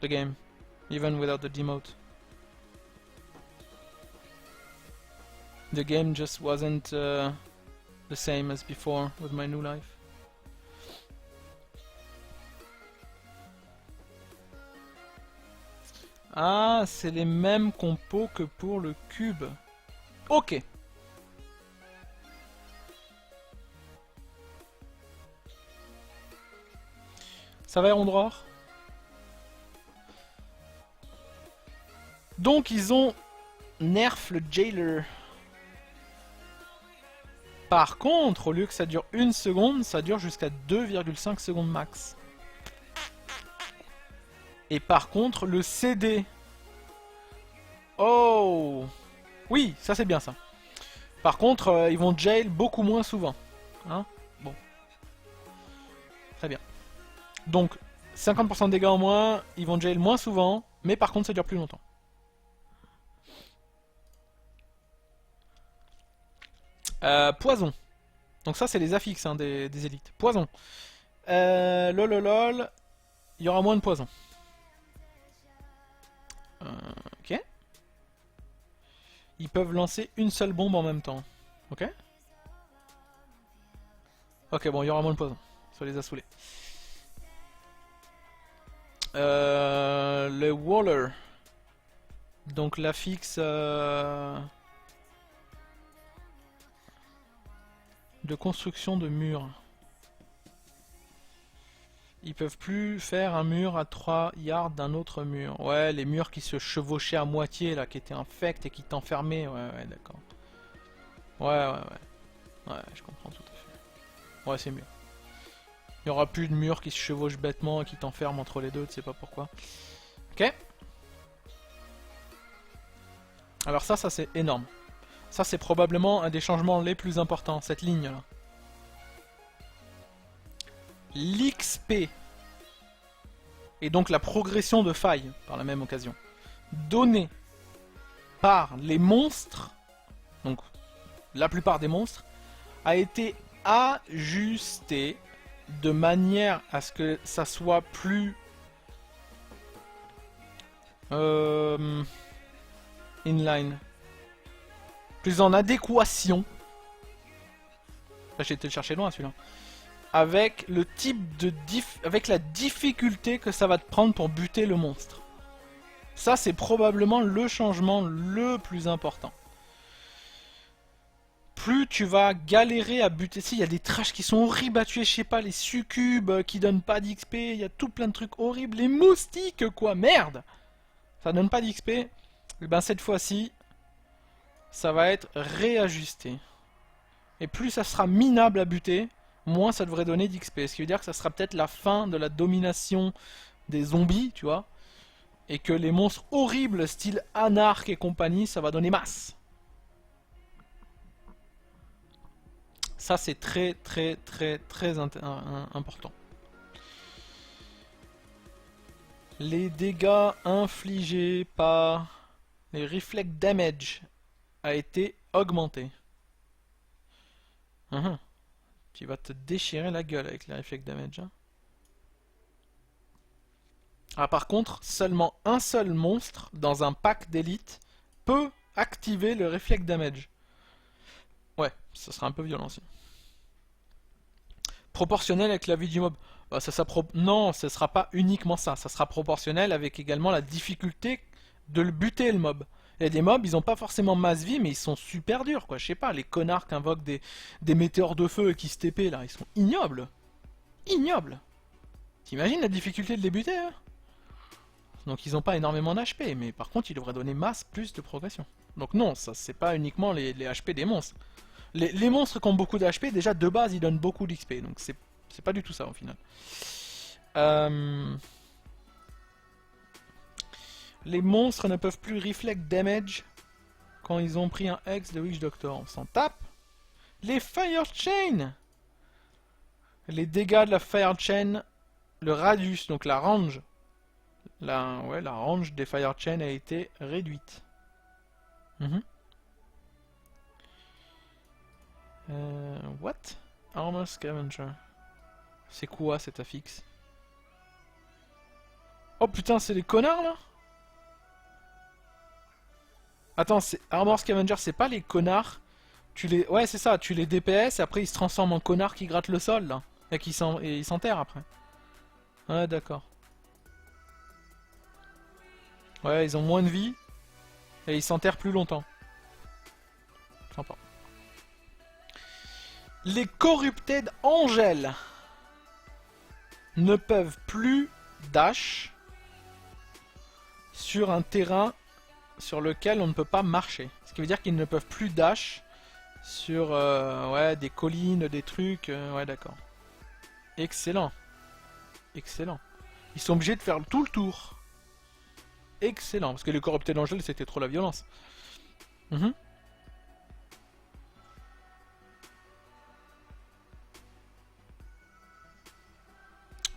the game, even without the demote. The game just wasn't the same as before with my new life. Ah, c'est les mêmes compos que pour le cube. Ok. Ça va, Rondroir? Donc ils ont nerf le jailer. Par contre, au lieu que ça dure 1 seconde, ça dure jusqu'à 2,5 secondes max. Et par contre, le CD... Oh! Oui, ça c'est bien ça. Par contre, ils vont jail beaucoup moins souvent. Hein? Bon. Très bien. Donc, 50% de dégâts en moins, ils vont jail moins souvent, mais par contre ça dure plus longtemps. Poison. Donc ça c'est les affixes hein, des élites. Poison. Lololol. Il y aura moins de poison. Ok. Ils peuvent lancer une seule bombe en même temps. Ok. Ok, bon, il y aura moins de poison. Ça les a saoulés. Le Waller. Donc l'affixe de construction de murs. Ils peuvent plus faire un mur à 3 yards d'un autre mur. Ouais, les murs qui se chevauchaient à moitié, là, qui étaient infects et qui t'enfermaient. Ouais, d'accord. Ouais. Ouais, je comprends tout à fait. Ouais, c'est mieux. Il n'y aura plus de murs qui se chevauchent bêtement et qui t'enferment entre les deux, tu sais pas pourquoi. Ok. Alors ça c'est énorme. Ça c'est probablement un des changements les plus importants, cette ligne là. L'XP et donc la progression de faille par la même occasion donnée par les monstres, donc la plupart des monstres, a été ajustée de manière à ce que ça soit plus inline, plus en adéquation. Là j'ai été le chercher loin celui-là. Avec le type de avec la difficulté que ça va te prendre pour buter le monstre. Ça c'est probablement le changement le plus important. Plus tu vas galérer à buter. Si, il y a des trash qui sont horribles à tuer, je sais pas, les succubes qui donnent pas d'XP, il y a tout plein de trucs horribles. Les moustiques quoi, merde! Ça donne pas d'XP. Et ben cette fois-ci, ça va être réajusté. Et plus ça sera minable à buter, moins ça devrait donner d'XP. Ce qui veut dire que ça sera peut-être la fin de la domination des zombies, tu vois. Et que les monstres horribles, style Anarch et compagnie, ça va donner masse. Ça c'est très important. Les dégâts infligés par les reflect damage a été augmenté. Tu vas te déchirer la gueule avec les reflect damage. Hein. Ah, par contre, seulement un seul monstre dans un pack d'élite peut activer le reflect damage. Ouais, ça sera un peu violent aussi. Proportionnel avec la vie du mob. Bah, non, ce sera pas uniquement ça. Ça sera proportionnel avec également la difficulté de le buter le mob. Il y a des mobs, ils ont pas forcément masse vie, mais ils sont super durs, quoi. Je sais pas, les connards qui invoquent des météores de feu et qui se TP, là, ils sont ignobles. Ignobles. T'imagines la difficulté de les buter, hein? Donc ils ont pas énormément d'HP, mais par contre ils devraient donner masse plus de progression. Donc non, ça c'est pas uniquement les HP des monstres. Les monstres qui ont beaucoup d'HP, déjà de base ils donnent beaucoup d'XP, donc c'est pas du tout ça au final. Les monstres ne peuvent plus reflect damage quand ils ont pris un Hex de Witch Doctor. On s'en tape. Les Fire Chain. Les dégâts de la Fire Chain, le radius, donc la range. La range des Fire Chain a été réduite. What? Armor Scavenger. C'est quoi cet affixe? Oh putain, c'est les connards là? Attends, Armor Scavenger, c'est pas les connards. Ouais, c'est ça, tu les DPS et après ils se transforment en connards qui grattent le sol là. Et ils s'enterrent après. Ouais, d'accord. Ouais, ils ont moins de vie et ils s'enterrent plus longtemps. Sympa. Les Corrupted Angels ne peuvent plus dash sur un terrain sur lequel on ne peut pas marcher. Ce qui veut dire qu'ils ne peuvent plus dash sur ouais, des collines, des trucs. Ouais, d'accord. Excellent. Excellent. Ils sont obligés de faire tout le tour. Excellent. Parce que les Corrupted Angels, c'était trop la violence.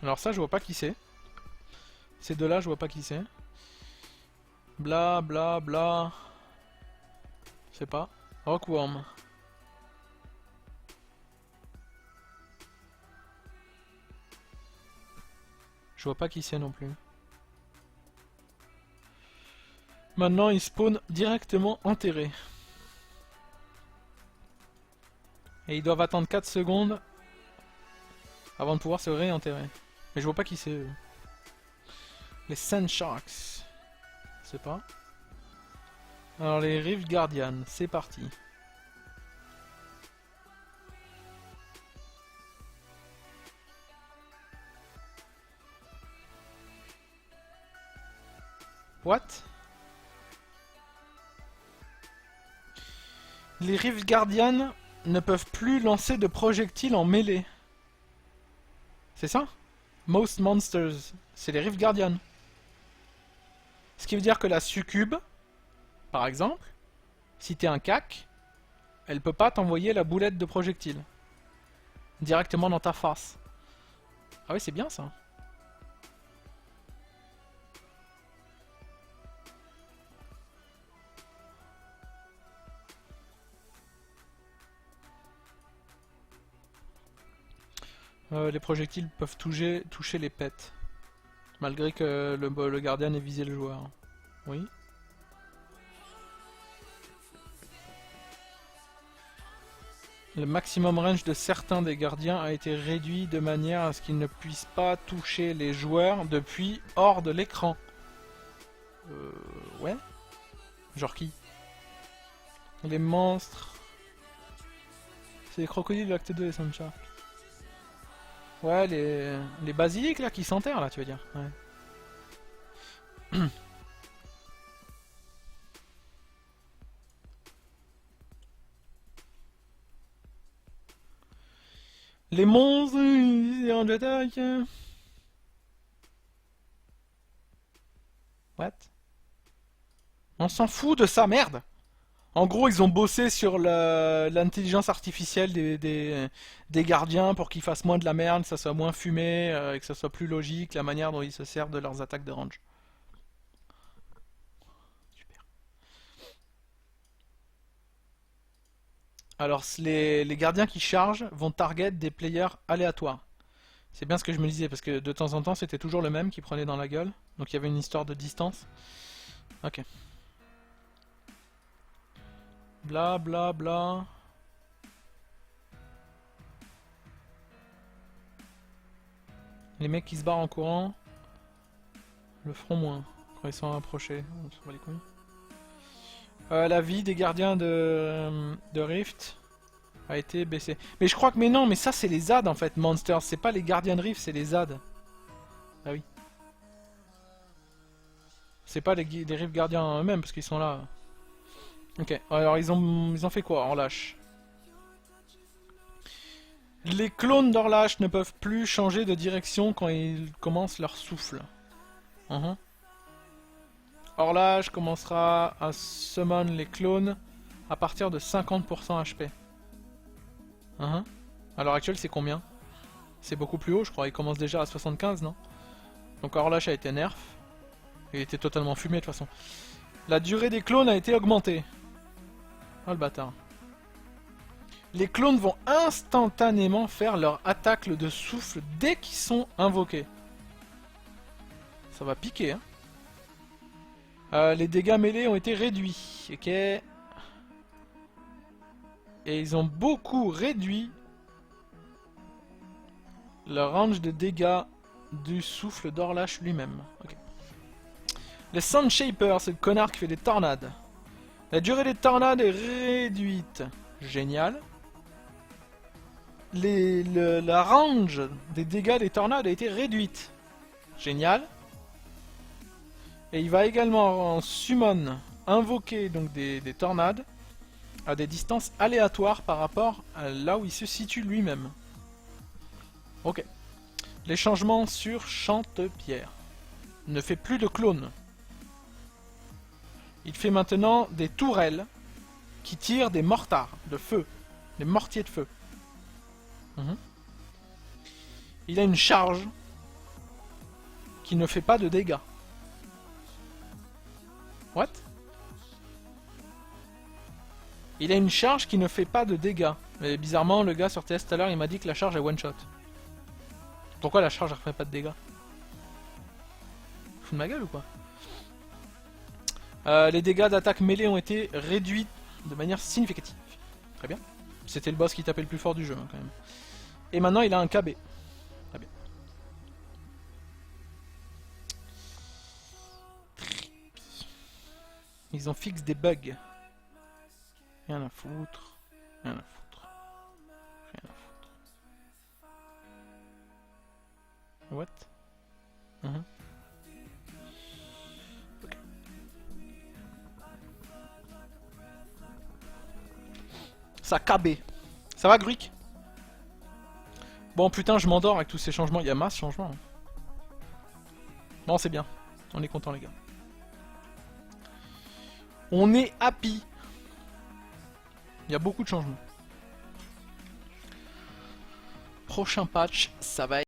Alors ça, je vois pas qui c'est. Ces deux-là, je vois pas qui c'est. Bla bla bla. Je sais pas. Rockworm. Je vois pas qui c'est non plus. Maintenant, ils spawnent directement enterrés. Et ils doivent attendre 4 secondes avant de pouvoir se réenterrer. Mais je vois pas qui c'est eux. Les Sand Sharks. Je sais pas. Alors les Rift Guardian, c'est parti. What? Les Rift Guardian ne peuvent plus lancer de projectiles en mêlée. C'est ça? Most Monsters, c'est les Rift Guardian. Ce qui veut dire que la succube, par exemple, si t'es un cac, elle peut pas t'envoyer la boulette de projectile. Directement dans ta face. Ah oui, c'est bien ça. Les projectiles peuvent toucher les pets. Malgré que le gardien ait visé le joueur. Oui. Le maximum range de certains des gardiens a été réduit de manière à ce qu'ils ne puissent pas toucher les joueurs depuis hors de l'écran. Ouais. Genre qui? Les monstres. C'est les crocodiles de l'acte 2 et Sancha. Ouais, les basiliques là qui s'enterrent là, tu veux dire. Ouais. Les monstres, ils en attaque. What? On s'en fout de ça, merde! En gros, ils ont bossé sur l'intelligence artificielle des gardiens pour qu'ils fassent moins de la merde, que ça soit moins fumé, et que ça soit plus logique, la manière dont ils se servent de leurs attaques de range. Super. Alors, les gardiens qui chargent vont target des players aléatoires. C'est bien ce que je me disais, parce que de temps en temps, c'était toujours le même qui prenait dans la gueule. Donc il y avait une histoire de distance. Ok. Bla bla bla. Les mecs qui se barrent en courant le feront moins quand ils sont approchés. On s'en bat les couilles. La vie des gardiens de Rift a été baissée. Mais je crois que... Mais non, mais ça c'est les ZAD en fait, Monsters. C'est pas les gardiens de Rift, c'est les ZAD. Ah oui. C'est pas les Rift gardiens eux-mêmes parce qu'ils sont là. Ok, alors ils ont fait quoi en lâche? Les clones d'Orlash ne peuvent plus changer de direction quand ils commencent leur souffle. Orlash commencera à summon les clones à partir de 50% HP. À l'heure actuelle, c'est combien? C'est beaucoup plus haut, je crois. Il commence déjà à 75, non? Donc Orlash a été nerf. Il était totalement fumé de toute façon. La durée des clones a été augmentée. Oh le bâtard. Les clones vont instantanément faire leur attaque de souffle dès qu'ils sont invoqués. Ça va piquer, hein. Les dégâts mêlés ont été réduits. Ok. Et ils ont beaucoup réduit le range de dégâts du souffle d'Orlash lui-même. Ok. Les Sun Shaper, c'est le connard qui fait des tornades. La durée des tornades est réduite. Génial. La range des dégâts des tornades a été réduite. Génial. Et il va également en summon invoquer donc des tornades à des distances aléatoires par rapport à là où il se situe lui-même. Ok. Les changements sur Chante-Pierre. Ne fait plus de clones. Il fait maintenant des tourelles qui tirent des mortards de feu. Des mortiers de feu. Il a une charge qui ne fait pas de dégâts. What? Il a une charge qui ne fait pas de dégâts. Mais bizarrement, le gars sur TS tout à l'heure, il m'a dit que la charge est one shot. Pourquoi la charge ne fait pas de dégâts? Fous de ma gueule ou quoi? Les dégâts d'attaque mêlée ont été réduits de manière significative. Très bien. C'était le boss qui tapait le plus fort du jeu, hein, quand même. Et maintenant, il a un KB. Très bien. Ils ont fixé des bugs. Rien à foutre. Rien à foutre. Rien à foutre. What? Okay. Ça KB. Ça va, Gruik? Bon, putain, je m'endors avec tous ces changements. Il y a masse changements. Non, c'est bien. On est content, les gars. On est happy. Il y a beaucoup de changements. Prochain patch, ça va être...